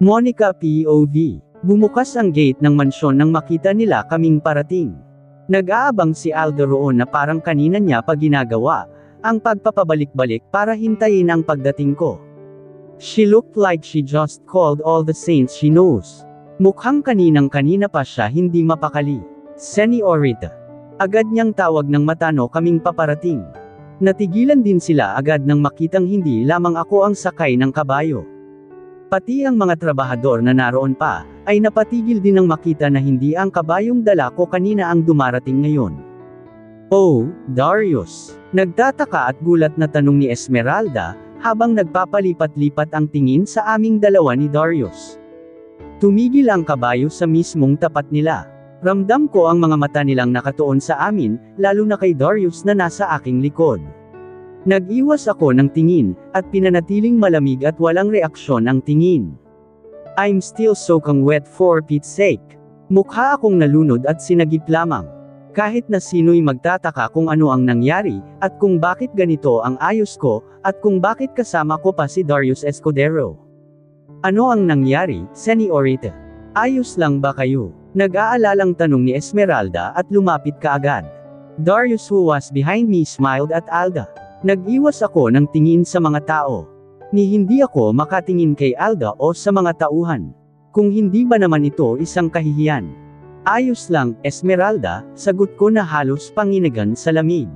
Monica POV. Bumukas ang gate ng mansyon nang makita nila kaming parating. Nag-aabang si Alda roon na parang kanina niya pa ginagawa, ang pagpapabalik-balik para hintayin ang pagdating ko. She looked like she just called all the saints she knows. Mukhang kaninang-kanina pa siya hindi mapakali. Señorita. Agad niyang tawag ng matano kaming paparating. Natigilan din sila agad nang makitang hindi lamang ako ang sakay ng kabayo. Pati ang mga trabahador na naroon pa, ay napatigil din nang makita na hindi ang kabayong dala ko kanina ang dumarating ngayon. Oh, Darius. Nagtataka at gulat na tanong ni Esmeralda, habang nagpapalipat-lipat ang tingin sa aming dalawa ni Darius. Tumigil ang kabayo sa mismong tapat nila. Ramdam ko ang mga mata nilang nakatuon sa amin, lalo na kay Darius na nasa aking likod. Nag-iwas ako ng tingin, at pinanatiling malamig at walang reaksyon ang tingin. I'm still soaking wet for Pete's sake. Mukha akong nalunod at sinagip lamang. Kahit na sino'y magtataka kung ano ang nangyari, at kung bakit ganito ang ayos ko, at kung bakit kasama ko pa si Darius Escudero. Ano ang nangyari, Señorita? Ayos lang ba kayo? Nag-aalalang tanong ni Esmeralda at lumapit kaagad. Darius who was behind me smiled at Alda. Nag-iwas ako ng tingin sa mga tao. Ni hindi ako makatingin kay Alda o sa mga tauhan. Kung hindi ba naman ito isang kahihiyan? Ayos lang, Esmeralda, sagot ko na halos panginagan sa lamig.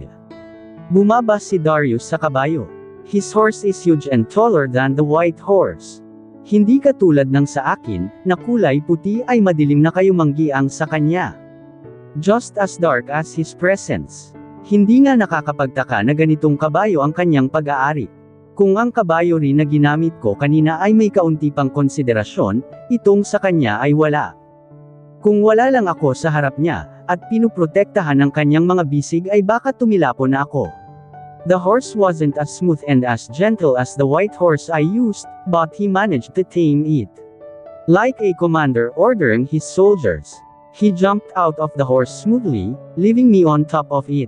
Bumaba si Darius sa kabayo. His horse is huge and taller than the white horse. Hindi katulad ng sa akin, na kulay puti ay madilim na kayumanggiang sa kanya. Just as dark as his presence. Hindi nga nakakapagtaka na ganitong kabayo ang kanyang pag-aari. Kung ang kabayo rin na ginamit ko kanina ay may kaunti pang konsiderasyon, itong sa kanya ay wala. Kung wala lang ako sa harap niya, at pinuprotektahan ng kanyang mga bisig ay baka tumilapo na ako. The horse wasn't as smooth and as gentle as the white horse I used, but he managed to tame it. Like a commander ordering his soldiers. He jumped out of the horse smoothly, leaving me on top of it.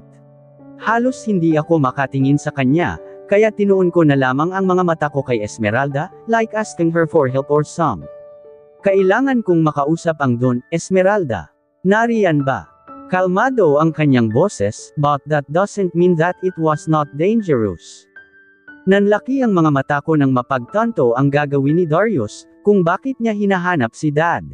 Halos hindi ako makatingin sa kanya, kaya tinuon ko na lamang ang mga mata ko kay Esmeralda, like asking her for help or some. Kailangan kong makausap ang Don, Esmeralda. Nariyan ba? Kalmado ang kanyang boses, but that doesn't mean that it was not dangerous. Nanlaki ang mga mata ko nang mapagtanto ang gagawin ni Darius, kung bakit niya hinahanap si Dad.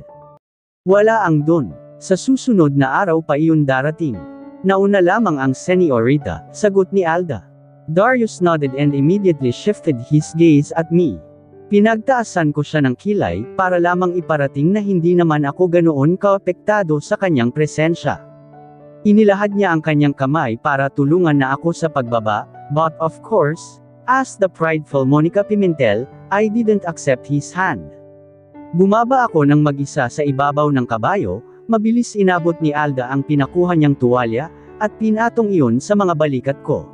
Wala ang Don. Sa susunod na araw pa iyon darating. Nauna lamang ang Señorita, sagot ni Alda. Darius nodded and immediately shifted his gaze at me. Pinagtaasan ko siya ng kilay, para lamang iparating na hindi naman ako ganoon kaapektado sa kanyang presensya. Inilahad niya ang kanyang kamay para tulungan na ako sa pagbaba, but of course, as the prideful Monica Pimentel, I didn't accept his hand. Bumaba ako ng mag-isa sa ibabaw ng kabayo, mabilis inabot ni Alda ang pinakuha niyang tuwalya, at pinatong iyon sa mga balikat ko.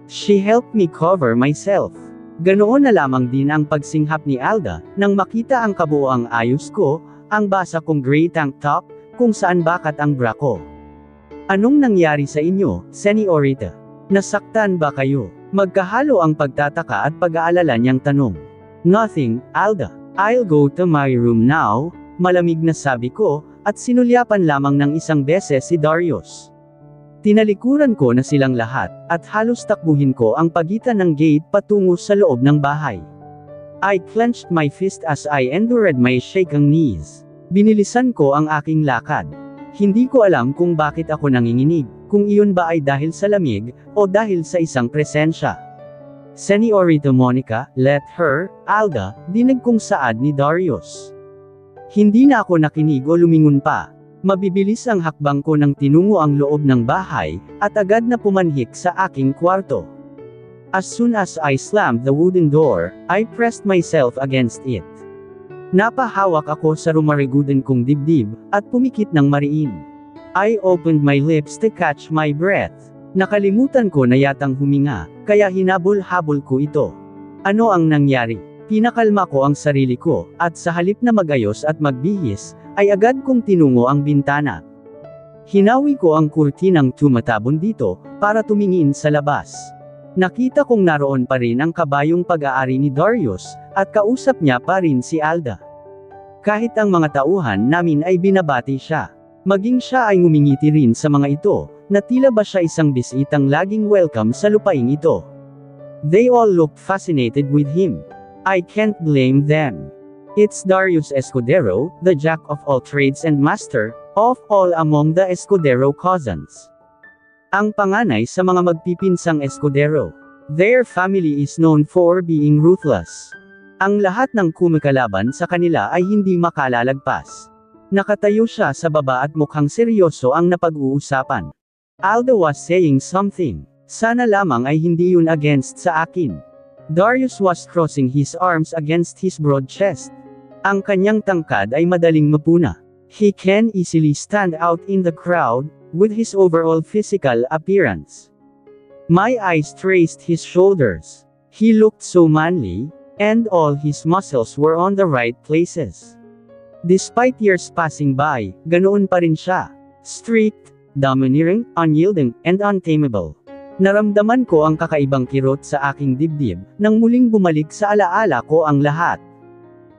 She helped me cover myself. Ganoon na lamang din ang pagsinghap ni Alda, nang makita ang kabuoang ayos ko, ang basa kong gray tank top, kung saan bakat ang bra ko. Anong nangyari sa inyo, Señorita? Nasaktan ba kayo? Magkahalo ang pagtataka at pag-aalala niyang tanong. Nothing, Alda. I'll go to my room now, malamig na sabi ko, at sinulyapan lamang ng isang beses si Darius. Tinalikuran ko na silang lahat, at halos takbuhin ko ang pagitan ng gate patungo sa loob ng bahay. I clenched my fist as I endured my shaking knees. Binilisan ko ang aking lakad. Hindi ko alam kung bakit ako nanginginig, kung iyon ba ay dahil sa lamig, o dahil sa isang presensya. Señorita Monica, let her, Alda, dinig kong saad ni Darius. Hindi na ako nakinig o lumingon pa. Mabibilis ang hakbang ko nang tinungo ang loob ng bahay, at agad na pumanhik sa aking kwarto. As soon as I slammed the wooden door, I pressed myself against it. Napahawak ako sa rumarigudan kong dibdib, at pumikit ng mariin. I opened my lips to catch my breath. Nakalimutan ko na yatang huminga, kaya hinabol-habol ko ito. Ano ang nangyari? Pinakalma ko ang sarili ko, at sa halip na magayos at magbihis, ay agad kong tinungo ang bintana. Hinawi ko ang kurtinang tumatabon dito, para tumingin sa labas. Nakita kong naroon pa rin ang kabayong pag-aari ni Darius, at kausap niya pa rin si Alda. Kahit ang mga tauhan namin ay binabati siya. Maging siya ay ngumingiti rin sa mga ito, na tila ba siya isang bisitang laging welcome sa lupaing ito. They all looked fascinated with him. I can't blame them. It's Darius Escudero, the jack of all trades and master of all among the Escudero cousins. Ang panganay sa mga magpipinsang Escudero. Their family is known for being ruthless. Ang lahat ng kumikalaban sa kanila ay hindi makalalagpas. Nakatayo siya sa baba at mukhang seryoso ang napag-uusapan. Aldo was saying something. Sana lamang ay hindi yun against sa akin. Darius was crossing his arms against his broad chest. Ang kanyang tangkad ay madaling mapuna. He can easily stand out in the crowd, with his overall physical appearance. My eyes traced his shoulders. He looked so manly, and all his muscles were on the right places. Despite years passing by, ganoon pa rin siya. Strict, domineering, unyielding, and untamable. Naramdaman ko ang kakaibang kirot sa aking dibdib, nang muling bumalik sa alaala ko ang lahat.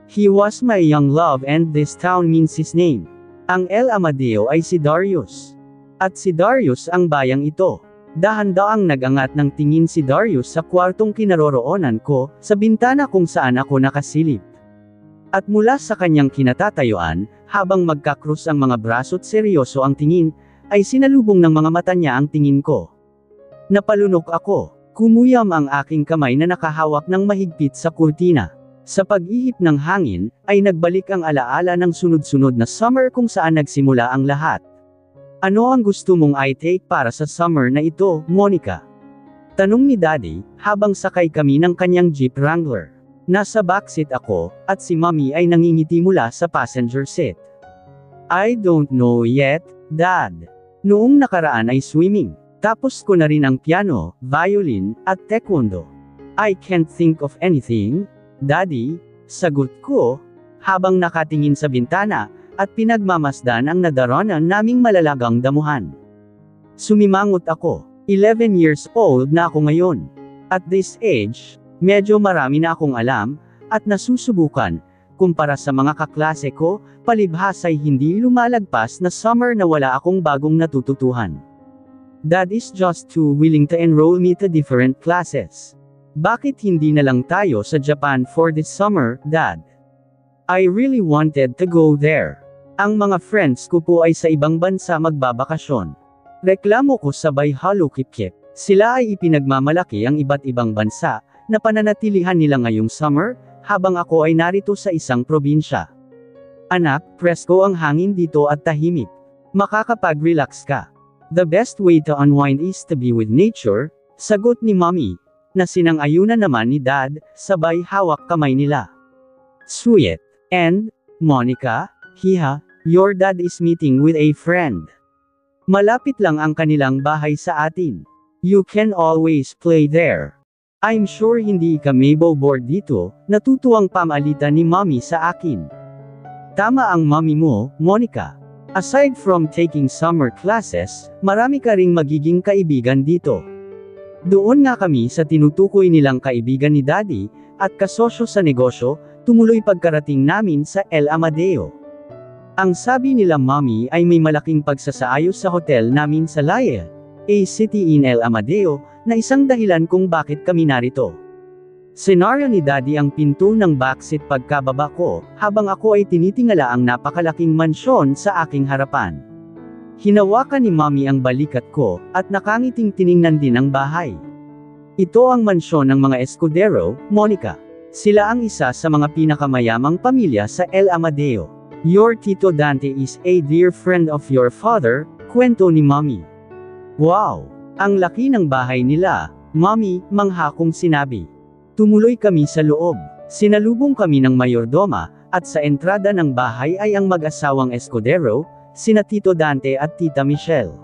He was my young love and this town means his name. Ang El Amadeo ay si Darius. At si Darius ang bayang ito. Dahan-daang nagangat ng tingin si Darius sa kwartong kinaroroonan ko, sa bintana kung saan ako nakasilip. At mula sa kanyang kinatatayuan, habang magkakrus ang mga braso't seryoso ang tingin, ay sinalubong ng mga mata niya ang tingin ko. Napalunok ako. Kumuyam ang aking kamay na nakahawak ng mahigpit sa kurtina. Sa pag-ihip ng hangin, ay nagbalik ang alaala ng sunod-sunod na summer kung saan nagsimula ang lahat. Ano ang gusto mong i-take para sa summer na ito, Monica? Tanong ni Daddy, habang sakay kami ng kanyang Jeep Wrangler. Nasa backseat ako, at si Mommy ay nangingiti mula sa passenger seat. I don't know yet, Dad. Noong nakaraan ay swimming. Tapos ko na rin ang piano, violin, at taekwondo. I can't think of anything, Daddy, sagot ko, habang nakatingin sa bintana, at pinagmamasdan ang nadaraanan naming malalagang damuhan. Sumimangot ako. 11 years old na ako ngayon. At this age, medyo marami na akong alam, at nasusubukan, kumpara sa mga kaklase ko, palibhas ay hindi lumalagpas na summer na wala akong bagong natututuhan. Dad is just too willing to enroll me to different classes. Bakit hindi na lang tayo sa Japan for this summer, Dad? I really wanted to go there. Ang mga friends ko po ay sa ibang bansa magbabakasyon. Reklamo ko sabay halukip-kip. Sila ay ipinagmamalaki ang iba't ibang bansa, na pananatilihan nila ngayong summer, habang ako ay narito sa isang probinsya. Anak, presko ang hangin dito at tahimik. Makakapag-relax ka. The best way to unwind is to be with nature, sagot ni Mommy, na sinang-ayunan naman ni Dad, sabay hawak kamay nila. Sweet. And, Monica, hiha, your dad is meeting with a friend. Malapit lang ang kanilang bahay sa atin. You can always play there. I'm sure hindi ka may bored dito, natutuwang pamalitan ni Mommy sa akin. Tama ang Mommy mo, Monica. Aside from taking summer classes, marami ka ring magiging kaibigan dito. Doon nga kami sa tinutukoy nilang kaibigan ni Daddy, at kasosyo sa negosyo, tumuloy pagkarating namin sa El Amadeo. Ang sabi nila Mommy ay may malaking pagsasaayos sa hotel namin sa Laie, a city in El Amadeo, na isang dahilan kung bakit kami narito. Senaryo ni Daddy ang pinto ng backseat pagkababa ko, habang ako ay tinitingala ang napakalaking mansyon sa aking harapan. Hinawakan ni Mommy ang balikat ko, at nakangiting tiningnan din ang bahay. Ito ang mansyon ng mga Escudero, Monica. Sila ang isa sa mga pinakamayamang pamilya sa El Amadeo. Your Tito Dante is a dear friend of your father, kwento ni Mommy. Wow! Ang laki ng bahay nila, Mommy, mangha kong sinabi. Tumuloy kami sa loob. Sinalubong kami ng mayordoma, at sa entrada ng bahay ay ang mag-asawang Escudero, sina Tito Dante at Tita Michelle.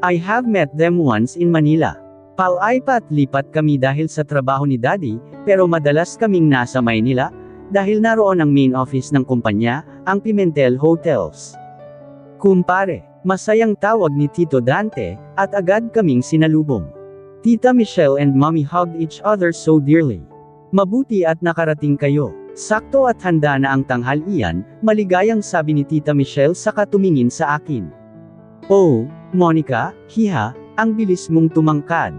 I have met them once in Manila. Palaipat-lipat kami dahil sa trabaho ni Daddy, pero madalas kaming nasa Maynila, dahil naroon ang main office ng kumpanya, ang Pimentel Hotels. Kumpare, masayang tawag ni Tito Dante, at agad kaming sinalubong. Tita Michelle and Mommy hugged each other so dearly. Mabuti at nakarating kayo. Sakto at handa na ang tanghalian, maligayang sabi ni Tita Michelle saka tumingin sa akin. Oh, Monica, hiha, ang bilis mong tumangkad.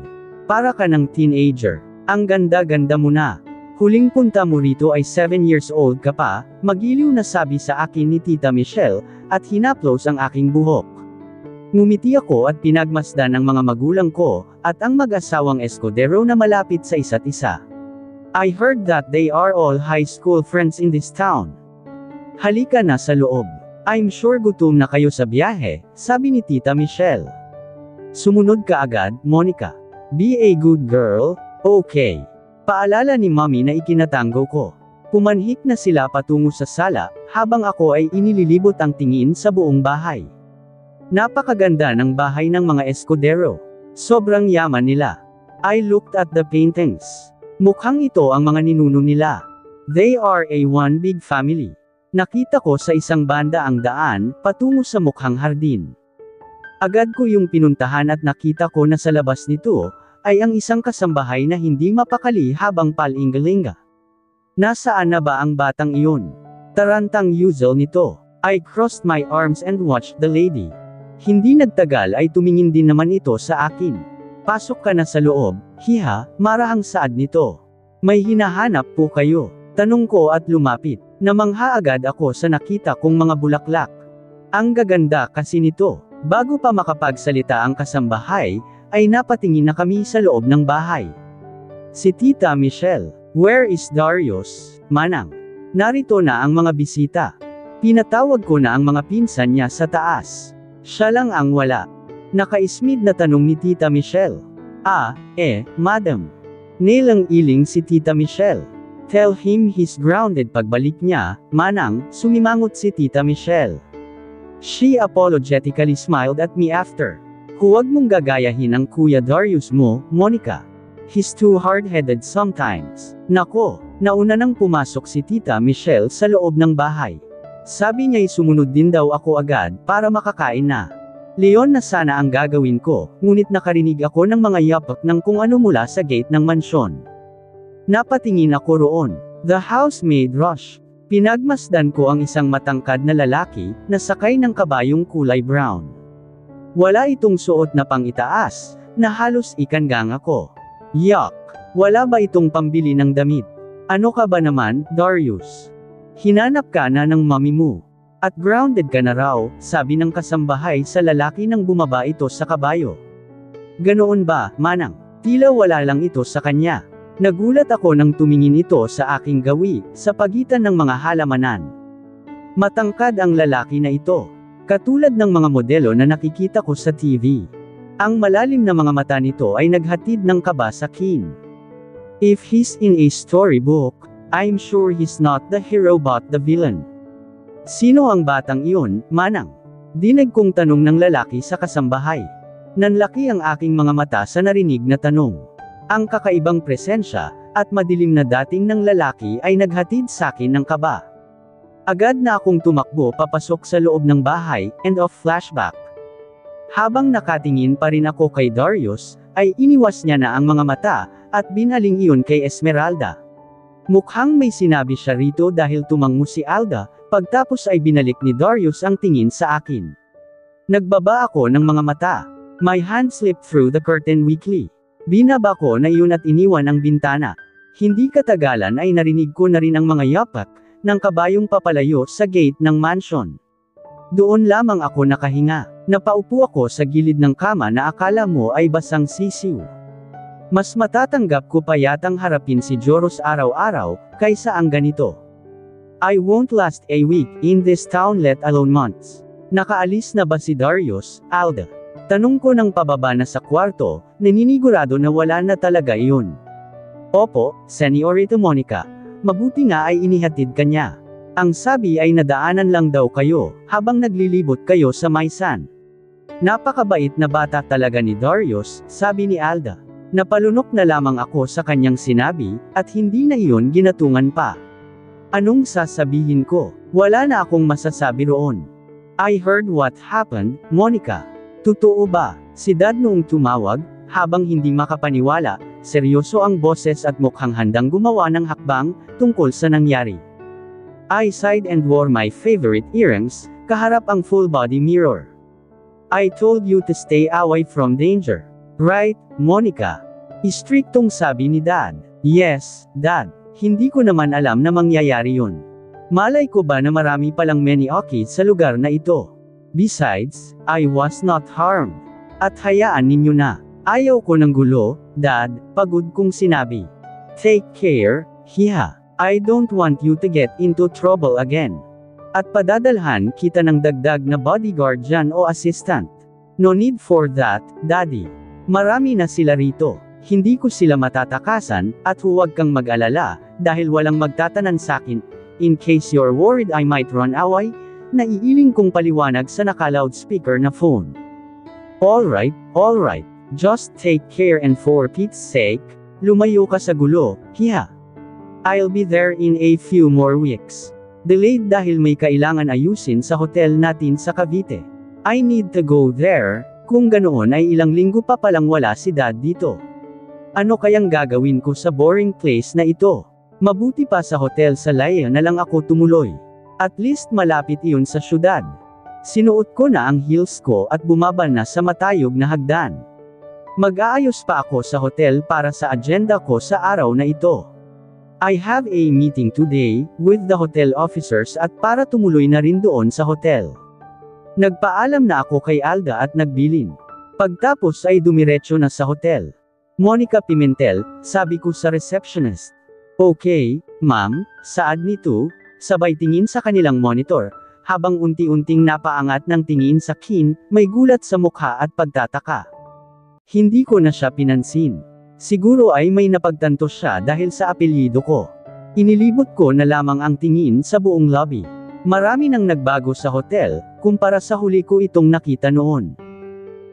Para ka ng teenager. Ang ganda-ganda mo na. Huling punta mo rito ay 7 years old ka pa, magiliw na sabi sa akin ni Tita Michelle, at hinaplos ang aking buhok. Ngumiti ako at pinagmasdan ng mga magulang ko, at ang mag-asawang Escudero na malapit sa isa't isa. I heard that they are all high school friends in this town. Halika na sa loob. I'm sure gutom na kayo sa biyahe, sabi ni Tita Michelle. Sumunod ka agad, Monica. Be a good girl, okay. Paalala ni Mommy na ikinatango ko. Pumanhik na sila patungo sa sala, habang ako ay inililibot ang tingin sa buong bahay. Napakaganda ng bahay ng mga Escudero. Sobrang yaman nila. I looked at the paintings. Mukhang ito ang mga ninuno nila. They are a one big family. Nakita ko sa isang banda ang daan, patungo sa mukhang hardin. Agad ko yung pinuntahan at nakita ko na sa labas nito, ay ang isang kasambahay na hindi mapakali habang palingalinga. Nasaan na ba ang batang iyon? Tarantang usual nito. I crossed my arms and watched the lady. Hindi nagtagal ay tumingin din naman ito sa akin. Pasok ka na sa loob, hiha, marahang saad nito. May hinahanap po kayo. Tanong ko at lumapit. Namangha agad ako sa nakita kong mga bulaklak. Ang gaganda kasi nito. Bago pa makapagsalita ang kasambahay, ay napatingin na kami sa loob ng bahay. Si Tita Michelle. Where is Darius, Manang? Narito na ang mga bisita. Pinatawag ko na ang mga pinsan niya sa taas. Siya lang ang wala. Nakaismid na tanong ni Tita Michelle. Madam. Nilang iling si Tita Michelle. Tell him he's grounded pagbalik niya, Manang, sumimangot si Tita Michelle. She apologetically smiled at me after. Huwag mong gagayahin ang Kuya Darius mo, Monica. He's too hard-headed sometimes. Nako, nauna nang pumasok si Tita Michelle sa loob ng bahay. Sabi niya'y sumunod din daw ako agad para makakain na. Leon na sana ang gagawin ko, ngunit nakarinig ako ng mga yapak ng kung ano mula sa gate ng mansyon. Napatingin ako roon. The housemaid rush. Pinagmasdan ko ang isang matangkad na lalaki, na sakay ng kabayong kulay brown. Wala itong suot na pang-itaas, na halos ikanggang ako. Yuck! Wala ba itong pambili ng damit? Ano ka ba naman, Darius? Hinanap ka na ng mami mo. At grounded ka na raw, sabi ng kasambahay sa lalaki nang bumaba ito sa kabayo. Ganoon ba, Manang? Tila wala lang ito sa kanya. Nagulat ako nang tumingin ito sa aking gawi, sa pagitan ng mga halamanan. Matangkad ang lalaki na ito. Katulad ng mga modelo na nakikita ko sa TV. Ang malalim na mga mata nito ay naghatid ng kaba sa akin. If he's in a storybook, I'm sure he's not the hero but the villain. Sino ang batang iyon, Manang? Dinig kong tanong ng lalaki sa kasambahay. Nanlaki ang aking mga mata sa narinig na tanong. Ang kakaibang presensya, at madilim na dating ng lalaki ay naghatid sa akin ng kaba. Agad na akong tumakbo papasok sa loob ng bahay, end of flashback. Habang nakatingin pa rin ako kay Darius, ay iniwas niya na ang mga mata, at binaling iyon kay Esmeralda. Mukhang may sinabi siya rito dahil tumango si Alda, pagtapos ay binalik ni Darius ang tingin sa akin. Nagbaba ako ng mga mata. My hand slipped through the curtain weakly. Binaba ko na iyon at iniwan ang bintana. Hindi katagalan ay narinig ko na rin ang mga yapak, ng kabayong papalayo sa gate ng mansion. Doon lamang ako nakahinga. Napaupo ako sa gilid ng kama na akala mo ay basang sisiw. Mas matatanggap ko pa yatang harapin si Joros araw-araw, kaysa ang ganito. I won't last a week in this town let alone months. Nakaalis na ba si Darius, Alda? Tanong ko nang pababa na sa kwarto, naninigurado na wala na talaga iyon. Opo, Señorita Monica. Mabuti nga ay inihatid ka niya. Ang sabi ay nadaanan lang daw kayo, habang naglilibot kayo sa Maysan. Napakabait na bata talaga ni Darius, sabi ni Alda. Napalunok na lamang ako sa kanyang sinabi, at hindi na iyon ginatungan pa. Anong sasabihin ko? Wala na akong masasabi roon. I heard what happened, Monica. Totoo ba? Si Dad noong tumawag, habang hindi makapaniwala, seryoso ang boses at mukhang handang gumawa ng hakbang, tungkol sa nangyari. I sighed and wore my favorite earrings, kaharap ang full-body mirror. I told you to stay away from danger. Right, Monica? Istriktong sabi ni Dad. Yes, Dad. Hindi ko naman alam na mangyayari yun. Malay ko ba na marami palang Menioki sa lugar na ito? Besides, I was not harmed. At hayaan ninyo na. Ayaw ko ng gulo, Dad, pagod kong sinabi. Take care, hiha. I don't want you to get into trouble again. At padadalhan kita ng dagdag na bodyguard dyan o assistant. No need for that, Daddy. Marami na sila rito. Hindi ko sila matatakasan, at huwag kang mag-alala, dahil walang magtatanan sakin. In case you're worried I might run away, naiiling kong paliwanag sa naka-loudspeaker na phone. Alright, just take care and for Pete's sake, lumayo ka sa gulo, hiha. I'll be there in a few more weeks. Delayed dahil may kailangan ayusin sa hotel natin sa Cavite. I need to go there, kung ganoon ay ilang linggo pa palang wala si Dad dito. Ano kayang gagawin ko sa boring place na ito? Mabuti pa sa hotel sa Laya na lang ako tumuloy. At least malapit iyon sa syudad. Sinuot ko na ang heels ko at bumaba na sa matayog na hagdan. Mag-aayos pa ako sa hotel para sa agenda ko sa araw na ito. I have a meeting today, with the hotel officers at para tumuloy na rin doon sa hotel. Nagpaalam na ako kay Alda at nagbilin. Pagtapos ay dumiretso na sa hotel. Monica Pimentel, sabi ko sa receptionist. Okay, ma'am, saad nito, sabay tingin sa kanilang monitor, habang unti-unting napaangat ng tingin sa Kin, may gulat sa mukha at pagtataka. Hindi ko na siya pinansin. Siguro ay may napagtanto siya dahil sa apelyido ko. Inilibot ko na lamang ang tingin sa buong lobby. Marami nang nagbago sa hotel, kumpara sa huli ko itong nakita noon.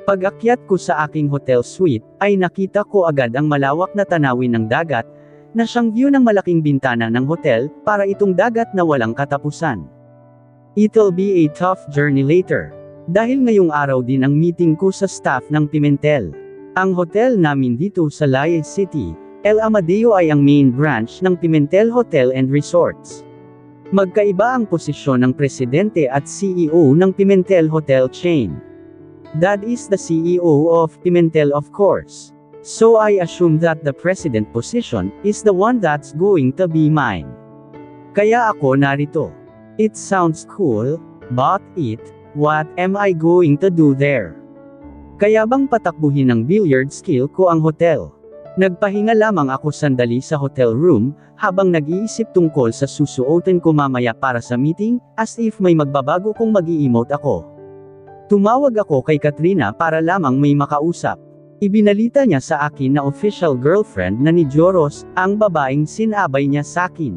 Pag-akyat ko sa aking hotel suite, ay nakita ko agad ang malawak na tanawin ng dagat, na siyang view ng malaking bintana ng hotel, para itong dagat na walang katapusan. It'll be a tough journey later. Dahil ngayong araw din ang meeting ko sa staff ng Pimentel. Ang hotel namin dito sa Leyte City, El Amadeo ay ang main branch ng Pimentel Hotel and Resorts. Magkaiba ang posisyon ng presidente at CEO ng Pimentel Hotel Chain. That is the CEO of Pimentel, of course. So I assume that the president position is the one that's going to be mine. Kaya ako narito. It sounds cool, but what am I going to do there? Kaya bang patakbuhin ng billiard skill ko ang hotel? Nagpahinga lamang ako sandali sa hotel room, habang nag-iisip tungkol sa susuotin ko mamaya para sa meeting, as if may magbabago kung mag-i-emote ako. Tumawag ako kay Katrina para lamang may makausap. Ibinalita niya sa akin na official girlfriend na ni Joros, ang babaeng sinabay niya sa akin.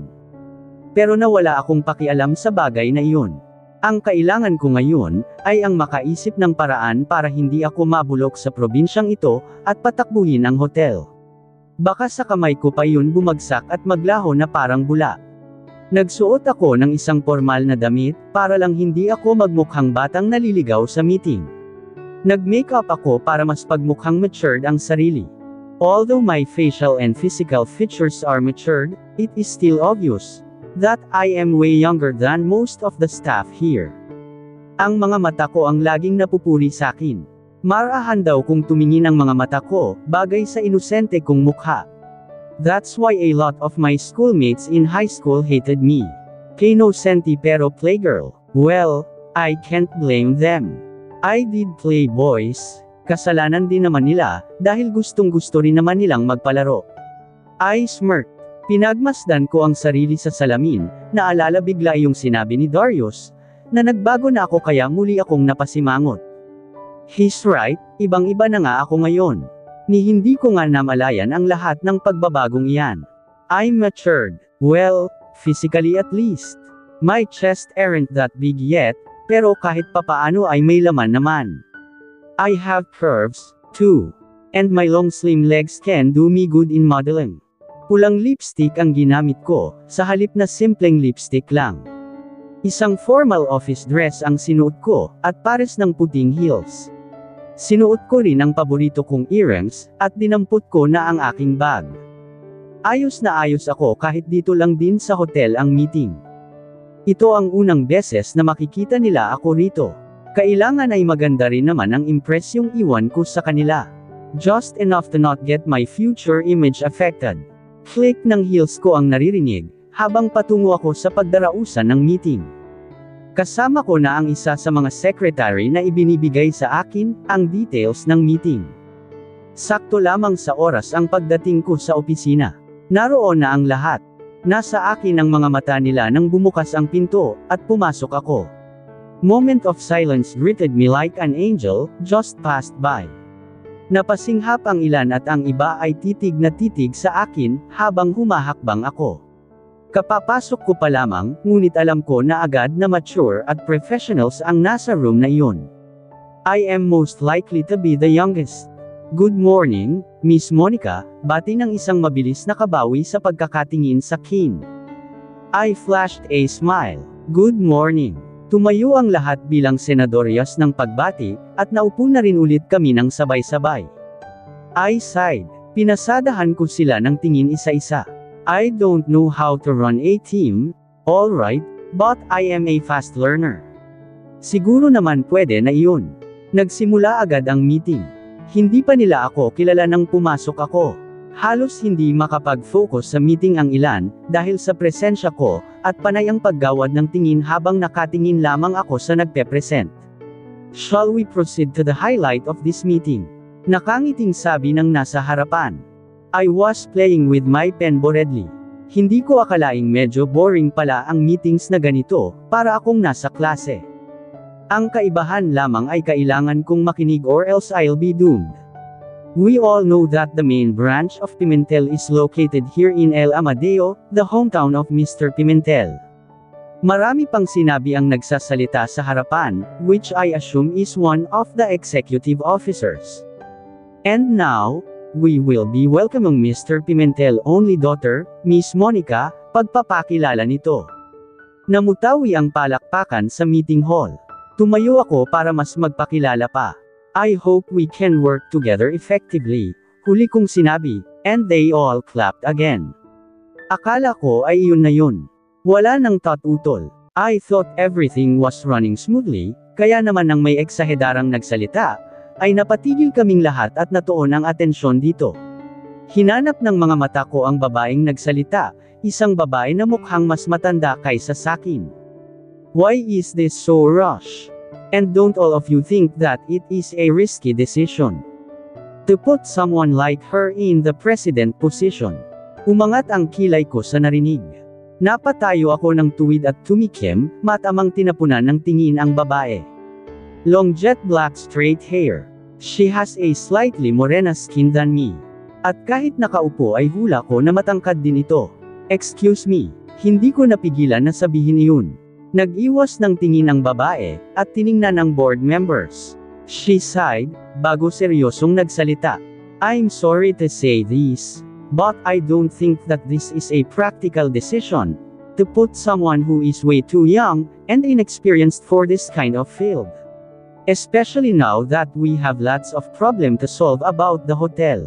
Pero nawala akong pakialam sa bagay na iyon. Ang kailangan ko ngayon, ay ang makaisip ng paraan para hindi ako mabulok sa probinsyang ito, at patakbuhin ang hotel. Baka sa kamay ko pa yun bumagsak at maglaho na parang bula. Nagsuot ako ng isang formal na damit, para lang hindi ako magmukhang batang naliligaw sa meeting. Nag-makeup ako para mas pagmukhang matured ang sarili. Although my facial and physical features are matured, it is still obvious that I am way younger than most of the staff here. Ang mga mata ko ang laging napupuri sa akin. Marahan daw kung tumingin ang mga mata ko, bagay sa inosente kong mukha. That's why a lot of my schoolmates in high school hated me. Kay no senti pero playgirl. Well, I can't blame them. I did play boys, kasalanan din naman nila, dahil gustong-gusto rin naman nilang magpalaro. I smirked. Pinagmasdan ko ang sarili sa salamin, naalala bigla yung sinabi ni Darius, na nagbago na ako kaya muli akong napasimangot. He's right, ibang-iba na nga ako ngayon. Ni hindi ko nga namalayan ang lahat ng pagbabagong iyan. I'm matured, well, physically at least. My chest aren't that big yet, pero kahit papaano ay may laman naman. I have curves, too. And my long slim legs can do me good in modeling. Pulang lipstick ang ginamit ko, sa halip na simpleng lipstick lang. Isang formal office dress ang sinuot ko, at pares ng puting heels. Sinuot ko rin ang paborito kong earrings, at dinampot ko na ang aking bag. Ayos na ayos ako kahit dito lang din sa hotel ang meeting. Ito ang unang beses na makikita nila ako rito. Kailangan ay maganda rin naman ang impresyong iwan ko sa kanila. Just enough to not get my future image affected. Click ng heels ko ang naririnig, habang patungo ako sa pagdarausan ng meeting. Kasama ko na ang isa sa mga secretary na ibinibigay sa akin, ang details ng meeting. Sakto lamang sa oras ang pagdating ko sa opisina. Naroon na ang lahat. Nasa akin ang mga mata nila nang bumukas ang pinto, at pumasok ako. Moment of silence greeted me like an angel, just passed by. Napasinghap ang ilan at ang iba ay titig na titig sa akin, habang humahakbang ako. Kapapasok ko pa lamang, ngunit alam ko na agad na mature at professionals ang nasa room na iyon. I am most likely to be the youngest. Good morning, Miss Monica, bati ng isang mabilis na kabawi sa pagkakatingin sa kin. I flashed a smile. Good morning. Tumayo ang lahat bilang senadoryas ng pagbati, at naupo na rin ulit kami ng sabay-sabay. I sighed. Pinasadahan ko sila ng tingin isa-isa. I don't know how to run a team, alright, but I am a fast learner. Siguro naman pwede na iyon. Nagsimula agad ang meeting. Hindi pa nila ako kilala nang pumasok ako. Halos hindi makapag-focus sa meeting ang ilan, dahil sa presensya ko, at panay ang paggawad ng tingin habang nakatingin lamang ako sa nagpe-present. Shall we proceed to the highlight of this meeting? Nakangiting sabi ng nasa harapan. I was playing with my pen boredly. Hindi ko akalaing medyo boring pala ang meetings na ganito, para akong nasa klase. Ang kaibahan lamang ay kailangan kong makinig or else I'll be doomed. We all know that the main branch of Pimentel is located here in El Amadeo, the hometown of Mr. Pimentel. Marami pang sinabi ang nagsasalita sa harapan, which I assume is one of the executive officers. And now, we will be welcoming Mr. Pimentel only daughter, Miss Monica, pagpapakilala nito. Namutawi ang palakpakan sa meeting hall. Tumayo ako para mas magpakilala pa. I hope we can work together effectively, huli kong sinabi, and they all clapped again. Akala ko ay iyon na yun. Wala nang tatutol. I thought everything was running smoothly, kaya naman nang may eksahedarang nagsalita, ay napatigil kaming lahat at natuon ang atensyon dito. Hinanap ng mga mata ko ang babaeng nagsalita, isang babae na mukhang mas matanda kaysa sakin. Why is this so rush? And don't all of you think that it is a risky decision to put someone like her in the president position? Umangat ang kilay ko sa narinig. Napatayo ako ng tuwid at tumikim, matamang tinapunan ng tingin ang babae. Long jet black straight hair. She has a slightly morena skin than me. At kahit nakaupo ay hula ko na matangkad din ito. Excuse me, hindi ko napigilan na sabihin iyon. Nag-iwas ng tingin ang babae, at tiningnan ang board members. She sighed, bago seryosong nagsalita. I'm sorry to say this, but I don't think that this is a practical decision, to put someone who is way too young, and inexperienced for this kind of field. Especially now that we have lots of problem to solve about the hotel.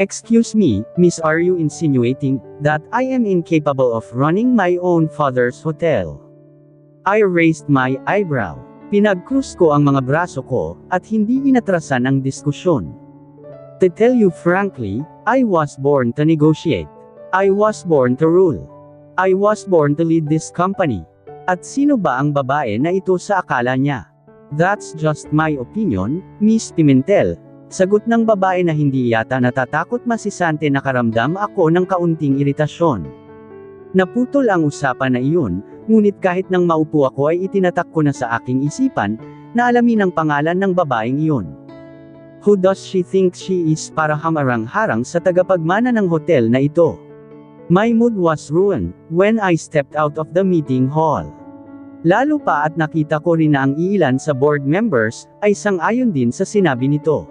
Excuse me, miss, are you insinuating that I am incapable of running my own father's hotel? I raised my eyebrow. Pinagkrus ko ang mga braso ko, at hindi inatrasan ang diskusyon. To tell you frankly, I was born to negotiate. I was born to rule. I was born to lead this company. At sino ba ang babae na ito sa akala niya? That's just my opinion, Miss Pimentel. Sagot ng babae na hindi yata natatakot masisante nakaramdam ako ng kaunting iritasyon. Naputol ang usapan na iyon, ngunit kahit nang maupo ako ay itinatak ko na sa aking isipan, na alamin ang pangalan ng babaeng iyon. Who does she think she is para hamarang-harang sa tagapagmana ng hotel na ito? My mood was ruined, when I stepped out of the meeting hall. Lalo pa at nakita ko rin na ang iilan sa board members, ay sang-ayon din sa sinabi nito.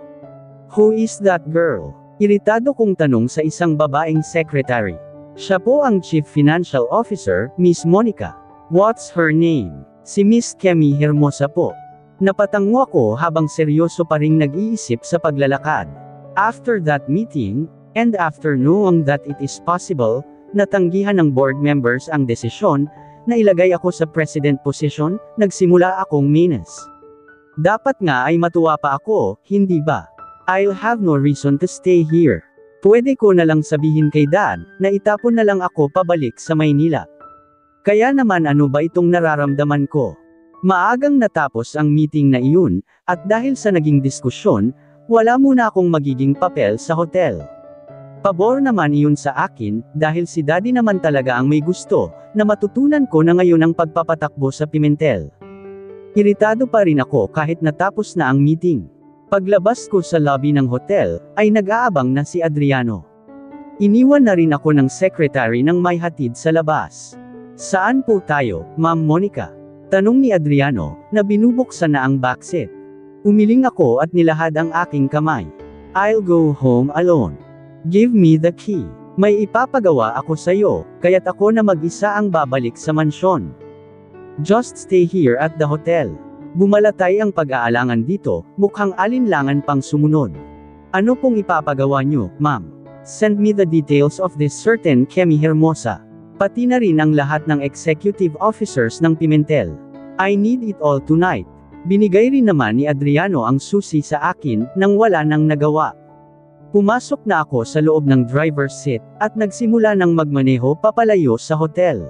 Who is that girl? Iritado kong tanong sa isang babaeng secretary. Siya po ang Chief Financial Officer, Miss Monica. What's her name? Si Miss Kemi Hermosa po. Napatango ako habang seryoso pa ring nag-iisip sa paglalakad. After that meeting, and after knowing that it is possible, natanggihan ng board members ang desisyon, nailagay ako sa president position, nagsimula akong minus. Dapat nga ay matuwa pa ako, hindi ba? I'll have no reason to stay here. Pwede ko na lang sabihin kay Dad, na itapon na lang ako pabalik sa Maynila. Kaya naman ano ba itong nararamdaman ko? Maagang natapos ang meeting na iyon, at dahil sa naging diskusyon, wala muna akong magiging papel sa hotel. Pabor naman iyon sa akin, dahil si Daddy naman talaga ang may gusto, na matutunan ko na ngayon ang pagpapatakbo sa Pimentel. Iritado pa rin ako kahit natapos na ang meeting. Paglabas ko sa lobby ng hotel, ay nag-aabang na si Adriano. Iniwan na rin ako ng secretary ng may hatid sa labas. Saan po tayo, Ma'am Monica? Tanong ni Adriano, na binubuksan na ang backseat. Umiling ako at nilahad ang aking kamay. I'll go home alone. Give me the key. May ipapagawa ako sa'yo, kaya't ako na mag-isa ang babalik sa mansyon. Just stay here at the hotel. Bumalatay ang pag-aalangan dito, mukhang alinlangan pang sumunod. Ano pong ipapagawa nyo, ma'am? Send me the details of this certain Kemi Hermosa. Pati na rin ang lahat ng executive officers ng Pimentel. I need it all tonight. Binigay rin naman ni Adriano ang susi sa akin, nang wala nang nagawa. Pumasok na ako sa loob ng driver's seat, at nagsimula ng magmaneho papalayo sa hotel.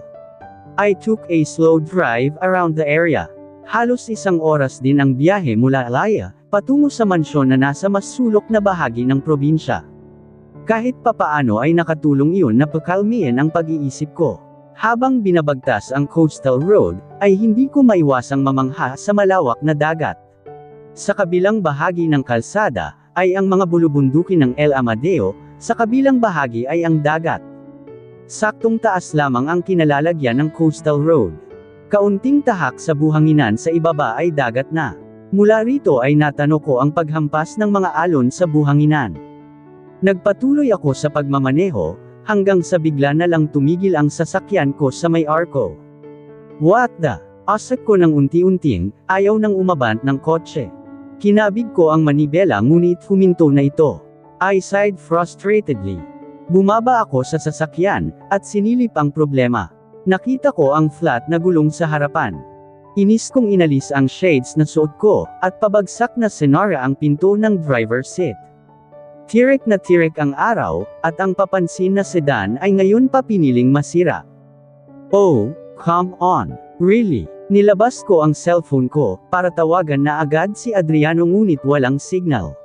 I took a slow drive around the area. Halos 1 oras din ang biyahe mula Alaya, patungo sa mansyon na nasa mas sulok na bahagi ng probinsya. Kahit papaano ay nakatulong iyon na pakalmihin ang pag-iisip ko. Habang binabagtas ang coastal road, ay hindi ko maiwasang mamangha sa malawak na dagat. Sa kabilang bahagi ng kalsada, ay ang mga bulubundukin ng El Amadeo, sa kabilang bahagi ay ang dagat. Saktong taas lamang ang kinalalagyan ng coastal road. Kaunting tahak sa buhanginan sa ibaba ay dagat na. Mula rito ay natano ko ang paghampas ng mga alon sa buhanginan. Nagpatuloy ako sa pagmamaneho, hanggang sa bigla na lang tumigil ang sasakyan ko sa may arko. What the? Asak ko ng unti-unting, ayaw nang umabant ng kotse. Kinabig ko ang manibela ngunit huminto na ito. I sighed frustratedly. Bumaba ako sa sasakyan, at sinilip ang problema. Nakita ko ang flat na gulong sa harapan. Inis kong inalis ang shades na suot ko, at pabagsak na sinara ang pinto ng driver's seat. Tirik na tirik ang araw, at ang papansin na sedan ay ngayon pa piniling masira. Oh, come on. Really? Nilabas ko ang cellphone ko, para tawagan na agad si Adriano ngunit walang signal.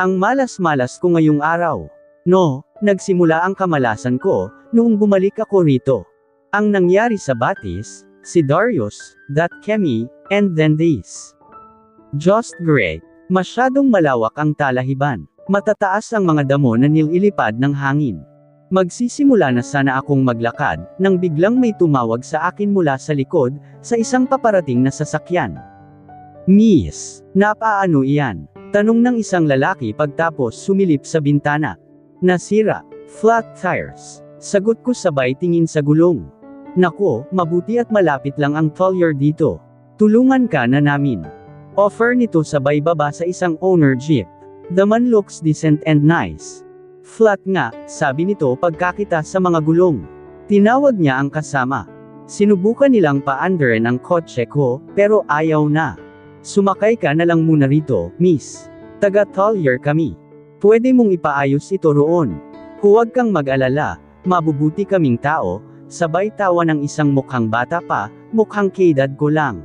Ang malas-malas ko ngayong araw. No, nagsimula ang kamalasan ko, noong bumalik ako rito. Ang nangyari sa Batis, si Darius, that Kemi, and then this. Just great. Masyadong malawak ang talahiban. Matataas ang mga damo na nililipad ng hangin. Magsisimula na sana akong maglakad, nang biglang may tumawag sa akin mula sa likod, sa isang paparating na sasakyan. Miss, napaano iyan? Tanong ng isang lalaki pagtapos sumilip sa bintana. Nasira, flat tires. Sagot ko sabay tingin sa gulong. Nako, mabuti at malapit lang ang tolyer dito. Tulungan ka na namin. Offer nito sabay baba sa isang owner jeep. The man looks decent and nice. Flat nga, sabi nito pagkakita sa mga gulong. Tinawag niya ang kasama. Sinubukan nilang paandarin ang kotse ko, pero ayaw na. Sumakay ka na lang muna rito, miss. Taga-tolyer kami. Pwede mong ipaayos ito roon. Huwag kang mag-alala, mabubuti kaming tao. Sabay tawa ng isang mukhang bata pa, mukhang kaedad ko lang.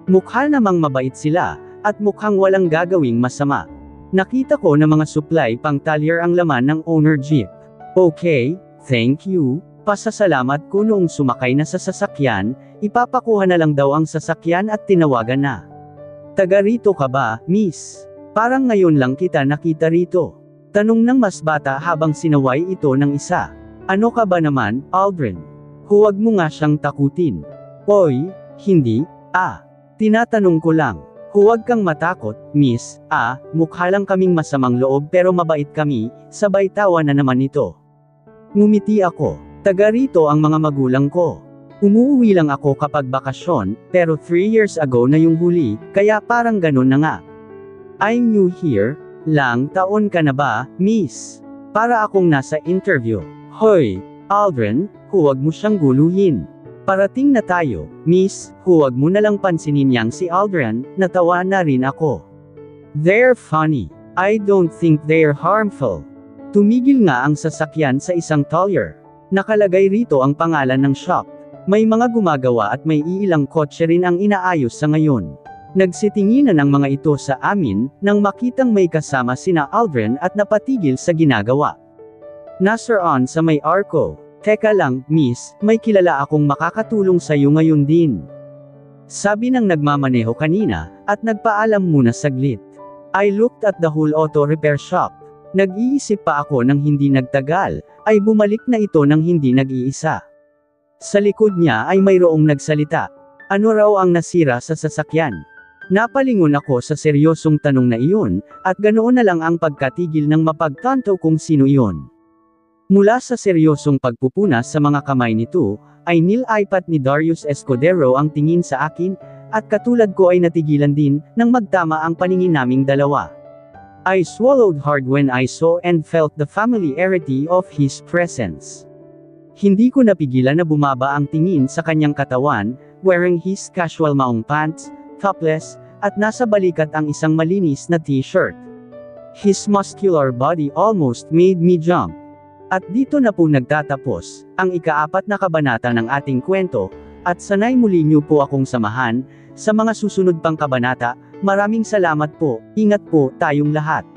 Mukha namang mabait sila, at mukhang walang gagawing masama. Nakita ko na mga supply pang talyer ang laman ng owner jeep. Okay, thank you. Pasasalamat ko noong sumakay na sa sasakyan, ipapakuha na lang daw ang sasakyan at tinawagan na. Taga rito ka ba, miss? Parang ngayon lang kita nakita rito. Tanong ng mas bata habang sinaway ito ng isa. Ano ka ba naman, Aldrin? Huwag mo nga siyang takutin. Oy, hindi, tinatanong ko lang. Huwag kang matakot, miss, mukha lang kaming masamang loob pero mabait kami, sabay tawa na naman ito. Ngumiti ako, taga rito ang mga magulang ko. Umuuwi lang ako kapag bakasyon, pero 3 years ago na yung huli, kaya parang ganun na nga. I'm new here, lang taon ka na ba, miss? Para akong nasa interview. Hoy, Aldrin, huwag mo siyang guluhin. Parating na tayo, miss, huwag mo nalang pansinin yang si Aldrin, natawa na rin ako. They're funny. I don't think they're harmful. Tumigil nga ang sasakyan sa isang tolyer. Nakalagay rito ang pangalan ng shop. May mga gumagawa at may iilang kotse rin ang inaayos sa ngayon. Nagsitinginan ang mga ito sa amin, nang makitang may kasama sina Aldrin at napatigil sa ginagawa. Nasaan sa may arko. Teka lang, miss, may kilala akong makakatulong sa iyo ngayon din. Sabi ng nagmamaneho kanina, at nagpaalam muna saglit. I looked at the whole auto repair shop. Nag-iisip pa ako nang hindi nagtagal, ay bumalik na ito nang hindi nag-iisa. Sa likod niya ay mayroong nagsalita. Ano raw ang nasira sa sasakyan? Napalingon ako sa seryosong tanong na iyon, at ganoon na lang ang pagkatigil ng mapagtanto kung sino iyon. Mula sa seryosong pagpupunas sa mga kamay nito, ay nilipat ni Darius Escudero ang tingin sa akin, at katulad ko ay natigilan din, nang magtama ang paningin naming dalawa. I swallowed hard when I saw and felt the familiarity of his presence. Hindi ko napigilan na bumaba ang tingin sa kanyang katawan, wearing his casual maong pants, topless, at nasa balikat ang isang malinis na t-shirt. His muscular body almost made me jump. At dito na po nagtatapos, ang ika-4 na kabanata ng ating kwento, at sanay muli niyo po akong samahan, sa mga susunod pang kabanata. Maraming salamat po, ingat po tayong lahat.